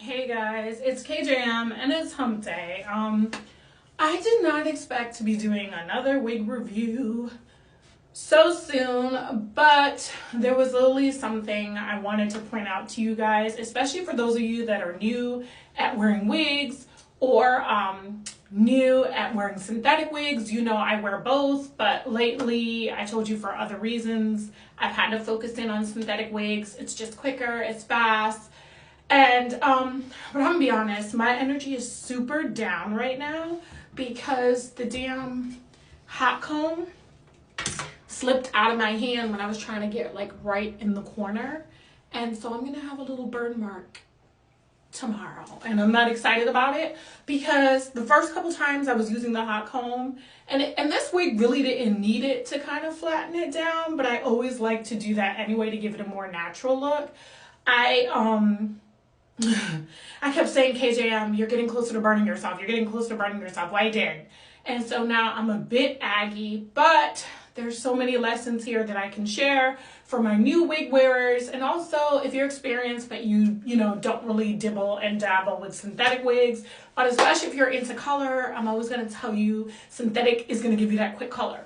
Hey guys, it's KJM and it's hump day. I did not expect to be doing another wig review so soon, but there was literally something I wanted to point out to you guys, especially for those of you that are new at wearing wigs or new at wearing synthetic wigs. You know I wear both, but lately I told you for other reasons I've had to focus in on synthetic wigs. It's just quicker, it's fast. And but I'm gonna be honest, my energy is super down right now because the damn hot comb slipped out of my hand when I was trying to get like right in the corner. And so I'm gonna have a little burn mark tomorrow. And I'm not excited about it because the first couple times I was using the hot comb and this wig really didn't need it to kind of flatten it down, but I always like to do that anyway to give it a more natural look. I kept saying, KJM, you're getting closer to burning yourself. You're getting closer to burning yourself. Well, I did. And so now I'm a bit aggy, but there's so many lessons here that I can share for my new wig wearers. And also if you're experienced, but you don't really dibble and dabble with synthetic wigs, but especially if you're into color, I'm always going to tell you synthetic is going to give you that quick color.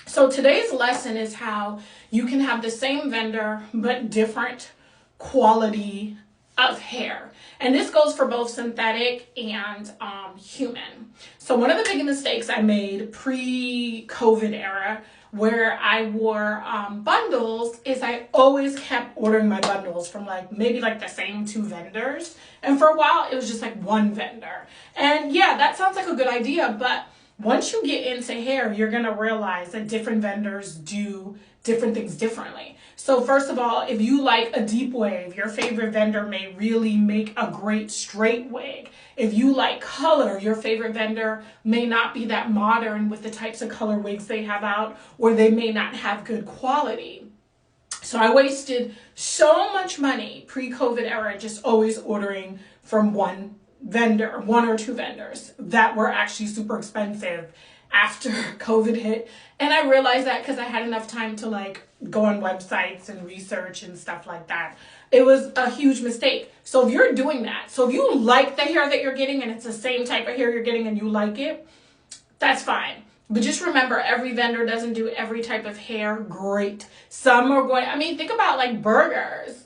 So today's lesson is how you can have the same vendor, but different quality of hair. And this goes for both synthetic and human. So one of the big mistakes I made pre-COVID era where I wore bundles is I always kept ordering my bundles from maybe the same two vendors. And for a while it was just like one vendor. And yeah, that sounds like a good idea, but once you get into hair, you're going to realize that different vendors do different things differently. So first of all, if you like a deep wave, your favorite vendor may really make a great straight wig. If you like color, your favorite vendor may not be that modern with the types of color wigs they have out, or they may not have good quality. So I wasted so much money pre-COVID era just always ordering from one vendor, one or two vendors that were actually super expensive after COVID hit. And I realized that because I had enough time to go on websites and research and stuff like that. It was a huge mistake. So if you're doing that, so if you like the hair that you're getting and it's the same type of hair you're getting and you like it, that's fine. But just remember, every vendor doesn't do every type of hair great. Some are going, think about burgers,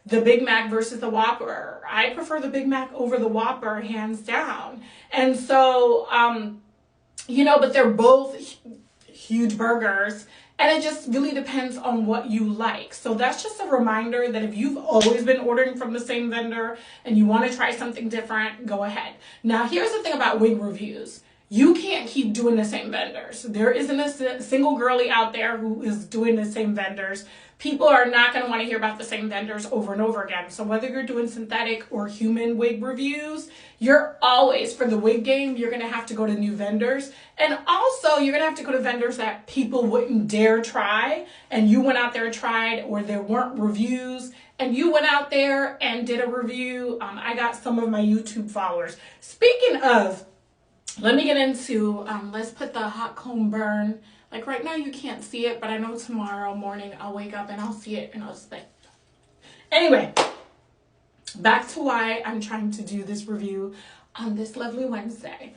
the Big Mac versus the Whopper. I prefer the Big Mac over the Whopper, hands down. And so, but they're both huge burgers, and it just really depends on what you like. So that's just a reminder that if you've always been ordering from the same vendor and you want to try something different, go ahead. Now, here's the thing about wig reviews. You can't keep doing the same vendors. There isn't a single girly out there who is doing the same vendors. People are not going to want to hear about the same vendors over and over again. So whether you're doing synthetic or human wig reviews, you're always, for the wig game, you're going to have to go to new vendors. And also, you're going to have to go to vendors that people wouldn't dare try. And you went out there and tried, or there weren't reviews. And you went out there and did a review. I got some of my YouTube followers. Speaking of, let me get into, let's put the hot comb burn. Right now you can't see it, but I know tomorrow morning I'll wake up and I'll see it and I'll just Anyway, back to why I'm trying to do this review on this lovely Wednesday.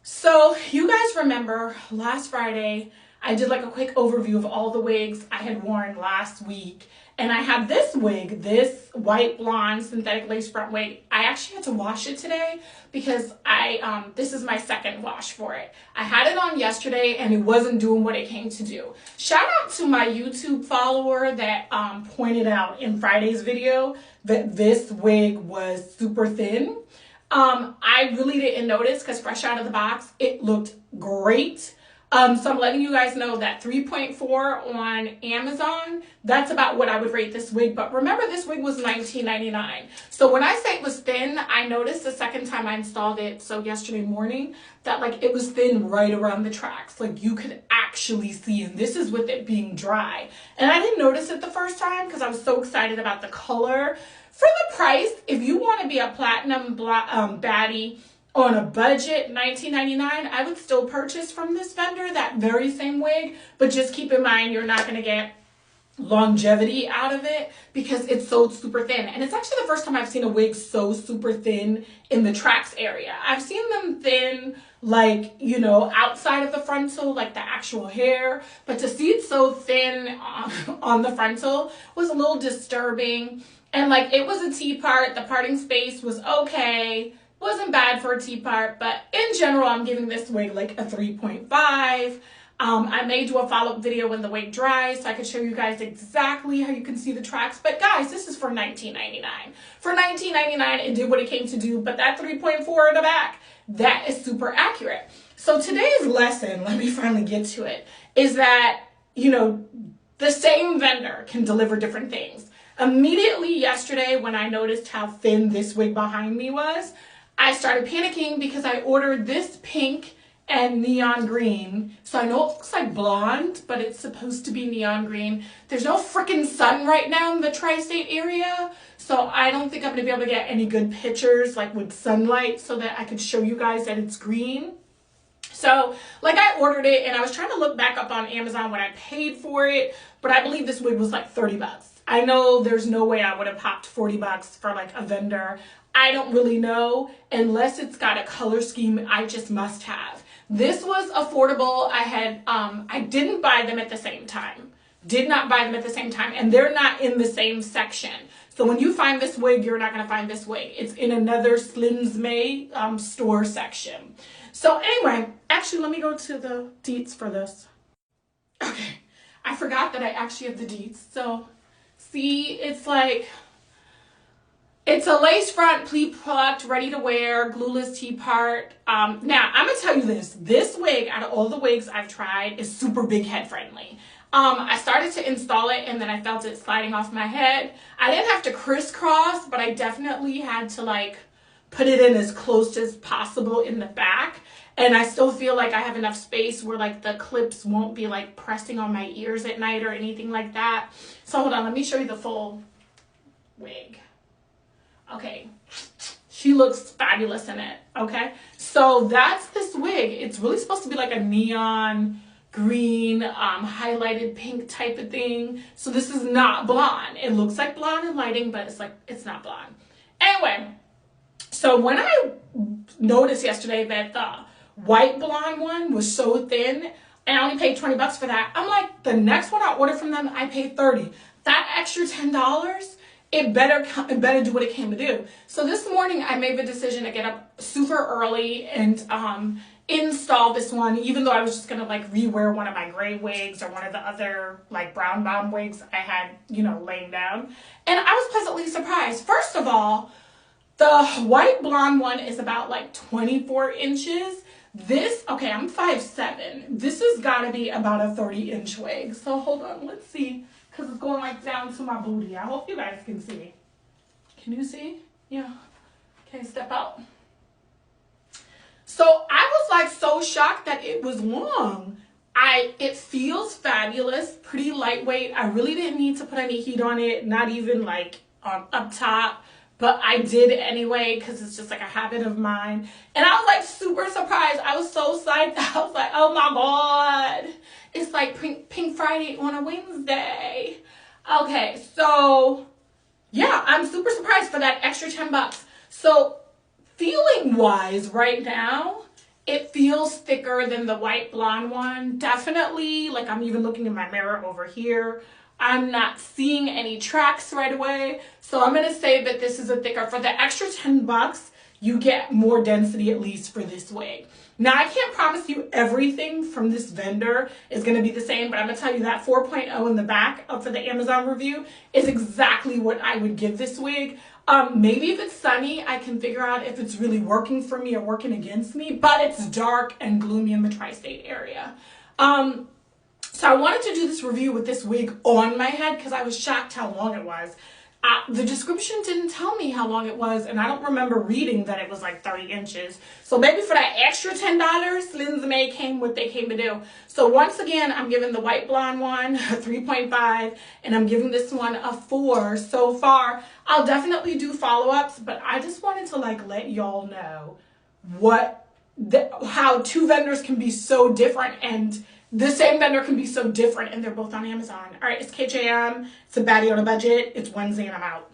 So you guys remember last Friday, I did a quick overview of all the wigs I had worn last week. And I had this wig, this white blonde synthetic lace front wig. I actually had to wash it today because this is my second wash for it. I had it on yesterday and it wasn't doing what it came to do. Shout out to my YouTube follower that pointed out in Friday's video that this wig was super thin. I really didn't notice because fresh out of the box, it looked great. So I'm letting you guys know that 3.4 on Amazon, that's about what I would rate this wig. But remember, this wig was $19.99. So when I say it was thin, I noticed the second time I installed it, so yesterday morning, that it was thin right around the tracks. You could actually see, and this is with it being dry. And I didn't notice it the first time because I was so excited about the color. For the price, if you want to be a platinum baddie on a budget, $19.99, I would still purchase from this vendor that very same wig, but just keep in mind you're not going to get longevity out of it because it's so super thin. And it's actually the first time I've seen a wig so super thin in the tracks area. I've seen them thin like, you know, outside of the frontal, like the actual hair, but to see it so thin on the frontal was a little disturbing. And like, it was a T-part, the parting space was okay, wasn't bad for a T-part, but in general, I'm giving this wig like a 3.5. I may do a follow-up video when the wig dries so I can show you guys exactly how you can see the tracks. But guys, this is for $19.99. For $19.99, it did what it came to do, but that 3.4 in the back, that is super accurate. So today's lesson, let me finally get to it, is that, you know, the same vendor can deliver different things. Immediately yesterday, when I noticed how thin this wig behind me was, I started panicking because I ordered this pink and neon green. So I know it looks like blonde, but it's supposed to be neon green. There's no freaking sun right now in the tri-state area, so I don't think I'm gonna be able to get any good pictures like with sunlight so that I could show you guys that it's green. So like I ordered it and I was trying to look back up on Amazon when I paid for it, but I believe this wig was like 30 bucks. I know there's no way I would have popped 40 bucks for like a vendor. I don't really know, unless it's got a color scheme I just must have. This was affordable. I didn't buy them at the same time. Did not buy them at the same time, and they're not in the same section. So when you find this wig, you're not gonna find this wig. It's in another Slim's May store section. So anyway, actually let me go to the deets for this. Okay, I forgot that I actually have the deets. So see, it's like, it's a lace front, pleat plucked, ready to wear, glueless T-part. Now, I'm gonna tell you this wig, out of all the wigs I've tried, is super big head friendly. I started to install it and then I felt it sliding off my head. I didn't have to crisscross, but I definitely had to like put it in as close as possible in the back. And I still feel like I have enough space where like the clips won't be like pressing on my ears at night or anything like that. So hold on, let me show you the full wig. Okay, she looks fabulous in it, okay? So that's this wig. It's really supposed to be like a neon green, highlighted pink type of thing. So this is not blonde. It looks like blonde in lighting, but it's not blonde. Anyway, so when I noticed yesterday that the white blonde one was so thin, and I only paid 20 bucks for that, I'm like, the next one I ordered from them, I paid 30. That extra $10, it better do what it came to do. So this morning I made the decision to get up super early and install this one, even though I was just gonna like rewear one of my gray wigs or one of the other like brown bomb wigs I had, you know, laying down. And I was pleasantly surprised. First of all, the white blonde one is about like 24 inches. This, okay, I'm 5'7". This has gotta be about a 30-inch wig. So hold on, let's see. Because it's going like down to my booty. I hope you guys can see. Can you see? Yeah. Okay, step out. So I was like so shocked that it was long. It feels fabulous, pretty lightweight. I really didn't need to put any heat on it, not even like up top. But I did anyway because it's just like a habit of mine. And I was like super surprised. I was so psyched. I was like, oh my God. It's like Pink Friday on a Wednesday. Okay, so yeah, I'm super surprised for that extra 10 bucks. So feeling wise right now, it feels thicker than the white blonde one. Definitely, like I'm even looking in my mirror over here. I'm not seeing any tracks right away. So I'm gonna say that this is a thicker. For the extra 10 bucks, you get more density at least for this wig. Now, I can't promise you everything from this vendor is going to be the same, but I'm going to tell you that 4.0 in the back for the Amazon review is exactly what I would give this wig. Maybe if it's sunny, I can figure out if it's really working for me or working against me, but it's dark and gloomy in the tri-state area. So I wanted to do this review with this wig on my head because I was shocked how long it was. The description didn't tell me how long it was, and I don't remember reading that it was like 30 inches. So maybe for that extra $10, Slim's May came what they came to do. So once again, I'm giving the white blonde one a 3.5, and I'm giving this one a 4 so far. I'll definitely do follow-ups, but I just wanted to like let y'all know how two vendors can be so different and the same vendor can be so different, and they're both on Amazon. All right, it's KJM. It's a baddie on a budget. It's Wednesday, and I'm out.